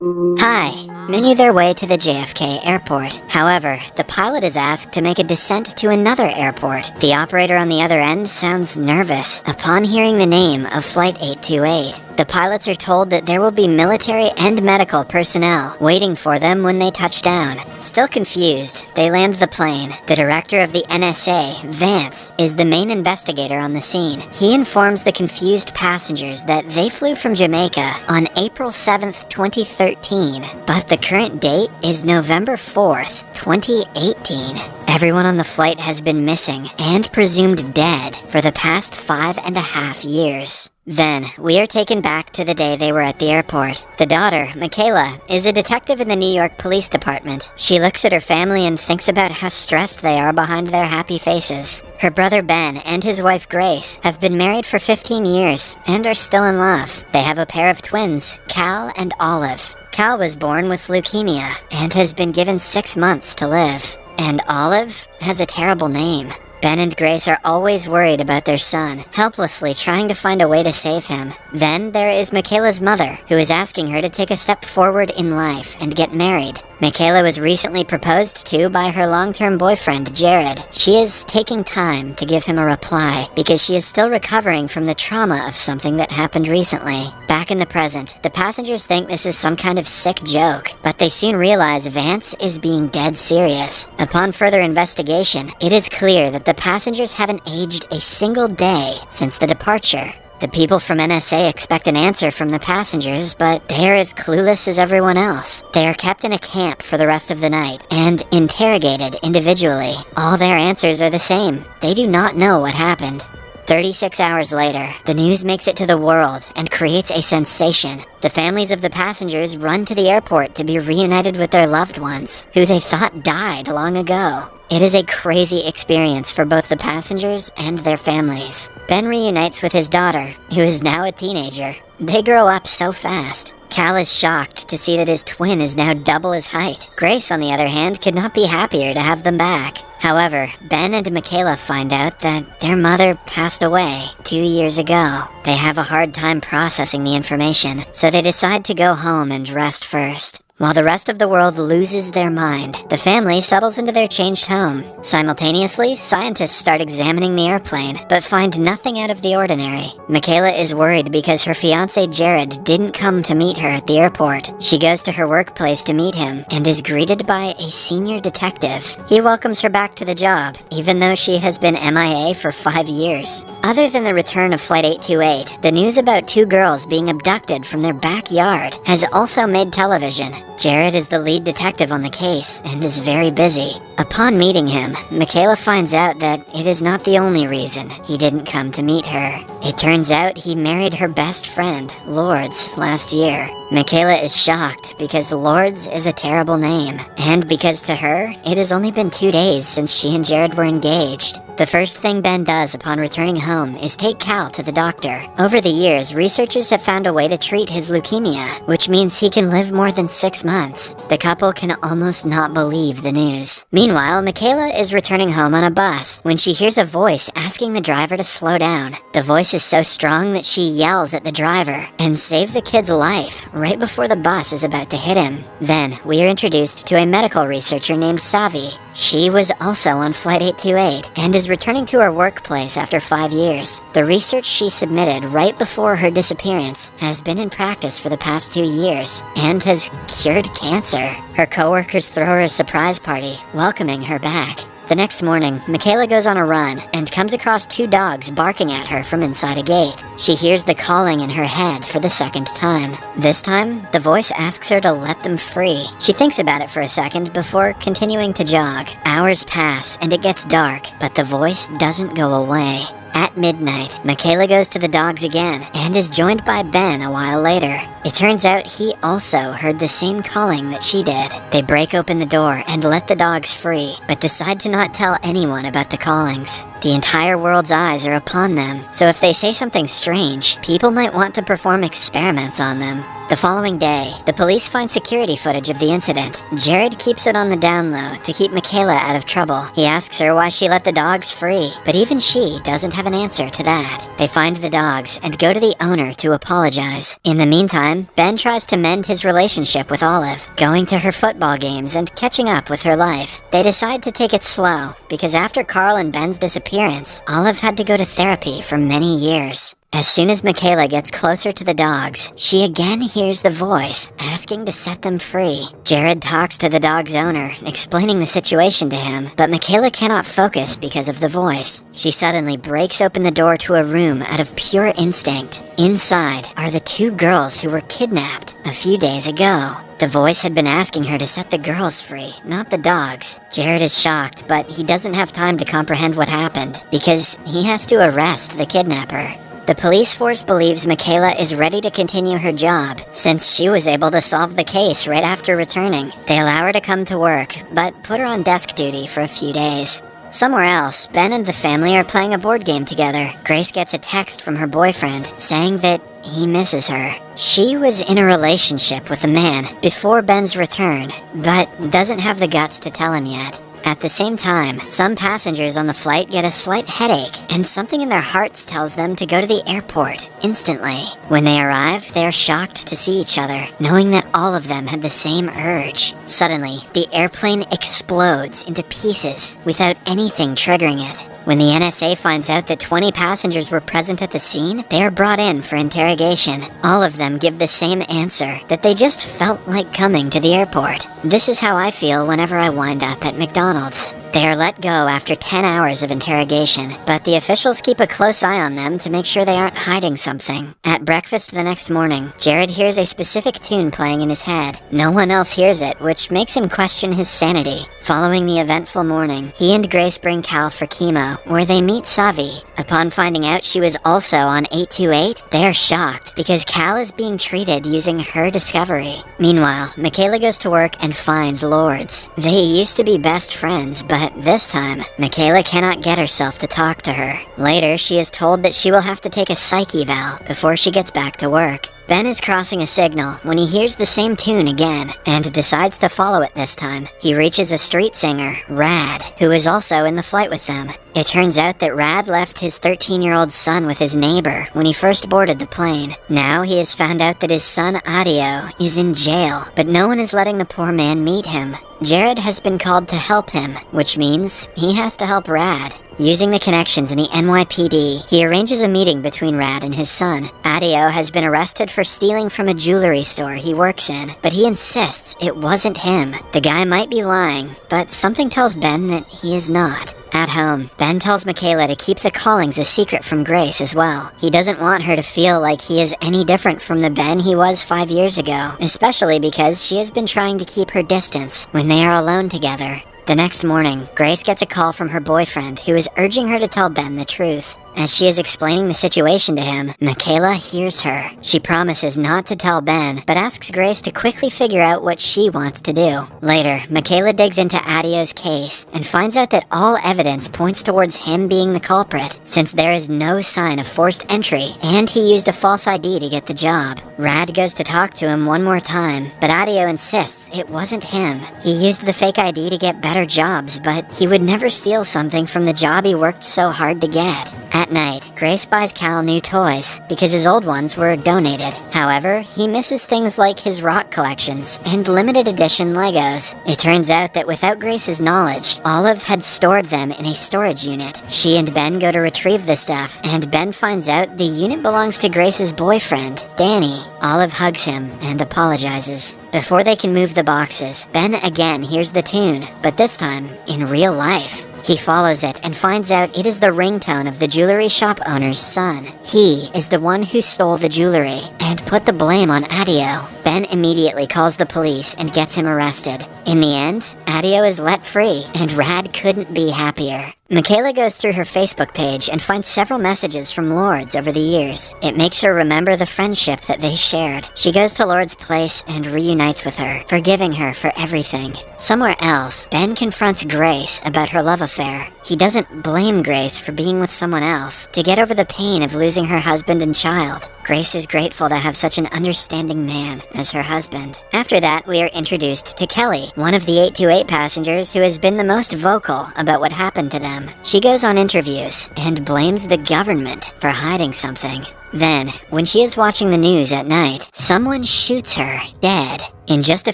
Hi, many their way to the JFK airport. However, the pilot is asked to make a descent to another airport. The operator on the other end sounds nervous upon hearing the name of Flight 828. The pilots are told that there will be military and medical personnel waiting for them when they touch down. Still confused, they land the plane. The director of the NSA, Vance, is the main investigator on the scene. He informs the confused passengers that they flew from Jamaica on April 7th, 2013, but the current date is November 4th, 2018. Everyone on the flight has been missing and presumed dead for the past 5.5 years. Then, we are taken back to the day they were at the airport. The daughter, Michaela, is a detective in the New York Police Department. She looks at her family and thinks about how stressed they are behind their happy faces. Her brother Ben and his wife Grace have been married for 15 years and are still in love. They have a pair of twins, Cal and Olive. Cal was born with leukemia and has been given 6 months to live. And Olive has a terrible name. Ben and Grace are always worried about their son, helplessly trying to find a way to save him. Then there is Michaela's mother, who is asking her to take a step forward in life and get married. Michaela was recently proposed to by her long-term boyfriend, Jared. She is taking time to give him a reply because she is still recovering from the trauma of something that happened recently. Back in the present, the passengers think this is some kind of sick joke, but they soon realize Vance is being dead serious. Upon further investigation, it is clear that the passengers haven't aged a single day since the departure. The people from NSA expect an answer from the passengers, but they are as clueless as everyone else. They are kept in a camp for the rest of the night and interrogated individually. All their answers are the same. They do not know what happened. 36 hours later, the news makes it to the world and creates a sensation. The families of the passengers run to the airport to be reunited with their loved ones, who they thought died long ago. It is a crazy experience for both the passengers and their families. Ben reunites with his daughter, who is now a teenager. They grow up so fast. Cal is shocked to see that his twin is now double his height. Grace, on the other hand, could not be happier to have them back. However, Ben and Michaela find out that their mother passed away 2 years ago. They have a hard time processing the information, so they decide to go home and rest first. While the rest of the world loses their mind, the family settles into their changed home. Simultaneously, scientists start examining the airplane, but find nothing out of the ordinary. Michaela is worried because her fiancé Jared didn't come to meet her at the airport. She goes to her workplace to meet him, and is greeted by a senior detective. He welcomes her back to the job, even though she has been MIA for 5 years. Other than the return of Flight 828, the news about 2 girls being abducted from their backyard has also made television. Jared is the lead detective on the case and is very busy. Upon meeting him, Michaela finds out that it is not the only reason he didn't come to meet her. It turns out he married her best friend, Lourdes, last year. Michaela is shocked because Lourdes is a terrible name, and because to her, it has only been 2 days since she and Jared were engaged. The first thing Ben does upon returning home is take Cal to the doctor. Over the years, researchers have found a way to treat his leukemia, which means he can live more than 6 months. The couple can almost not believe the news. Meanwhile, Michaela is returning home on a bus when she hears a voice asking the driver to slow down. The voice is so strong that she yells at the driver and saves a kid's life right before the bus is about to hit him. Then, we are introduced to a medical researcher named Savi. She was also on Flight 828 and is returning to her workplace after 5 years. The research she submitted right before her disappearance has been in practice for the past 2 years and has cured cancer. Her coworkers throw her a surprise party, welcoming her back. The next morning, Michaela goes on a run and comes across 2 dogs barking at her from inside a gate. She hears the calling in her head for the second time. This time, the voice asks her to let them free. She thinks about it for a second before continuing to jog. Hours pass and it gets dark, but the voice doesn't go away. At midnight, Michaela goes to the dogs again and is joined by Ben a while later. It turns out he also heard the same calling that she did. They break open the door and let the dogs free, but decide to not tell anyone about the callings. The entire world's eyes are upon them, so if they say something strange, people might want to perform experiments on them. The following day, the police find security footage of the incident. Jared keeps it on the down low to keep Michaela out of trouble. He asks her why she let the dogs free, but even she doesn't have an answer to that. They find the dogs and go to the owner to apologize. In the meantime, Ben tries to mend his relationship with Olive, going to her football games and catching up with her life. They decide to take it slow, because after Carl and Ben's disappearance, Olive had to go to therapy for many years. As soon as Michaela gets closer to the dogs, she again hears the voice asking to set them free. Jared talks to the dog's owner, explaining the situation to him, but Michaela cannot focus because of the voice. She suddenly breaks open the door to a room out of pure instinct. Inside are the two girls who were kidnapped a few days ago. The voice had been asking her to set the girls free, not the dogs. Jared is shocked, but he doesn't have time to comprehend what happened, because he has to arrest the kidnapper. The police force believes Michaela is ready to continue her job, since she was able to solve the case right after returning. They allow her to come to work, but put her on desk duty for a few days. Somewhere else, Ben and the family are playing a board game together. Grace gets a text from her boyfriend saying that he misses her. She was in a relationship with a man before Ben's return, but doesn't have the guts to tell him yet. At the same time, some passengers on the flight get a slight headache, and something in their hearts tells them to go to the airport instantly. When they arrive, they are shocked to see each other, knowing that all of them had the same urge. Suddenly, the airplane explodes into pieces without anything triggering it. When the NSA finds out that 20 passengers were present at the scene, they are brought in for interrogation. All of them give the same answer, that they just felt like coming to the airport. This is how I feel whenever I wind up at McDonald's. They are let go after 10 hours of interrogation, but the officials keep a close eye on them to make sure they aren't hiding something. At breakfast the next morning, Jared hears a specific tune playing in his head. No one else hears it, which makes him question his sanity. Following the eventful morning, he and Grace bring Cal for chemo, where they meet Savi. Upon finding out she was also on 828, they are shocked because Cal is being treated using her discovery. Meanwhile, Michaela goes to work and finds Lourdes. They used to be best friends, but this time, Michaela cannot get herself to talk to her. Later, she is told that she will have to take a psych eval before she gets back to work. Ben is crossing a signal when he hears the same tune again, and decides to follow it this time. He reaches a street singer, Rad, who is also in the flight with them. It turns out that Rad left his 13-year-old son with his neighbor when he first boarded the plane. Now he has found out that his son Adio is in jail, but no one is letting the poor man meet him. Jared has been called to help him, which means he has to help Rad. Using the connections in the NYPD, he arranges a meeting between Rad and his son. Adio has been arrested for stealing from a jewelry store he works in, but he insists it wasn't him. The guy might be lying, but something tells Ben that he is not. At home, Ben tells Michaela to keep the callings a secret from Grace as well. He doesn't want her to feel like he is any different from the Ben he was 5 years ago, especially because she has been trying to keep her distance when they are alone together. The next morning, Grace gets a call from her boyfriend who is urging her to tell Ben the truth. As she is explaining the situation to him, Michaela hears her. She promises not to tell Ben, but asks Grace to quickly figure out what she wants to do. Later, Michaela digs into Adio's case and finds out that all evidence points towards him being the culprit, since there is no sign of forced entry, and he used a false ID to get the job. Rad goes to talk to him one more time, but Adio insists it wasn't him. He used the fake ID to get better jobs, but he would never steal something from the job he worked so hard to get. At night, Grace buys Cal new toys, because his old ones were donated. However, he misses things like his rock collections and limited edition Legos. It turns out that without Grace's knowledge, Olive had stored them in a storage unit. She and Ben go to retrieve the stuff, and Ben finds out the unit belongs to Grace's boyfriend, Danny. Olive hugs him and apologizes. Before they can move the boxes, Ben again hears the tune, but this time in real life. He follows it and finds out it is the ringtone of the jewelry shop owner's son. He is the one who stole the jewelry and put the blame on Adio. Ben immediately calls the police and gets him arrested. In the end, Adio is let free, and Rad couldn't be happier. Michaela goes through her Facebook page and finds several messages from Lourdes over the years. It makes her remember the friendship that they shared. She goes to Lourdes' place and reunites with her, forgiving her for everything. Somewhere else, Ben confronts Grace about her love affair. He doesn't blame Grace for being with someone else to get over the pain of losing her husband and child. Grace is grateful to have such an understanding man as her husband. After that, we are introduced to Kelly, one of the 828 passengers who has been the most vocal about what happened to them. She goes on interviews and blames the government for hiding something. Then, when she is watching the news at night, someone shoots her dead. In just a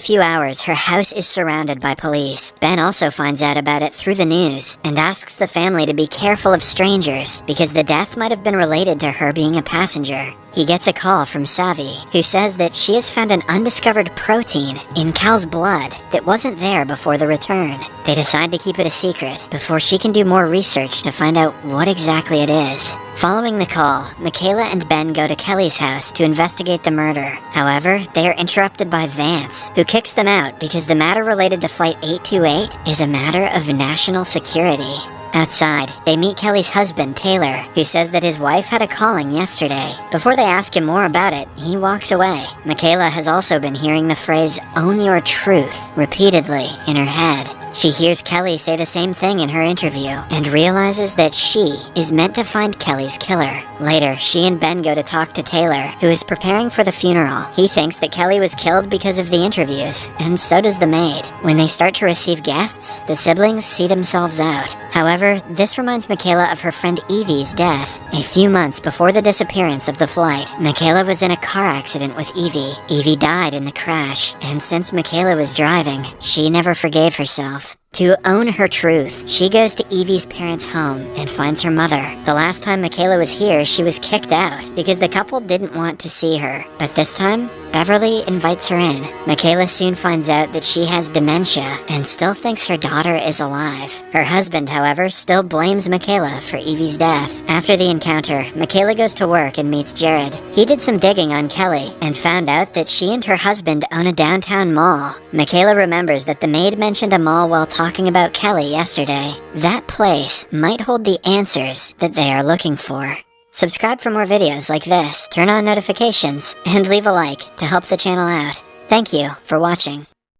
few hours, her house is surrounded by police. Ben also finds out about it through the news and asks the family to be careful of strangers because the death might have been related to her being a passenger. He gets a call from Savvy, who says that she has found an undiscovered protein in Cal's blood that wasn't there before the return. They decide to keep it a secret before she can do more research to find out what exactly it is. Following the call, Michaela and Ben go to Kelly's house to investigate the murder. However, they are interrupted by Vance, who kicks them out because the matter related to Flight 828 is a matter of national security. Outside, they meet Kelly's husband, Taylor, who says that his wife had a calling yesterday. Before they ask him more about it, he walks away. Michaela has also been hearing the phrase, "own your truth," repeatedly in her head. She hears Kelly say the same thing in her interview and realizes that she is meant to find Kelly's killer. Later, she and Ben go to talk to Taylor, who is preparing for the funeral. He thinks that Kelly was killed because of the interviews, and so does the maid. When they start to receive guests, the siblings see themselves out. However, this reminds Michaela of her friend Evie's death. A few months before the disappearance of the flight, Michaela was in a car accident with Evie. Evie died in the crash, and since Michaela was driving, she never forgave herself. To own her truth, she goes to Evie's parents' home and finds her mother. The last time Michaela was here, she was kicked out because the couple didn't want to see her. But this time, Beverly invites her in. Michaela soon finds out that she has dementia and still thinks her daughter is alive. Her husband, however, still blames Michaela for Evie's death. After the encounter, Michaela goes to work and meets Jared. He did some digging on Kelly and found out that she and her husband own a downtown mall. Michaela remembers that the maid mentioned a mall while talking about Kelly yesterday. That place might hold the answers that they are looking for. Subscribe for more videos like this, turn on notifications, and leave a like to help the channel out. Thank you for watching.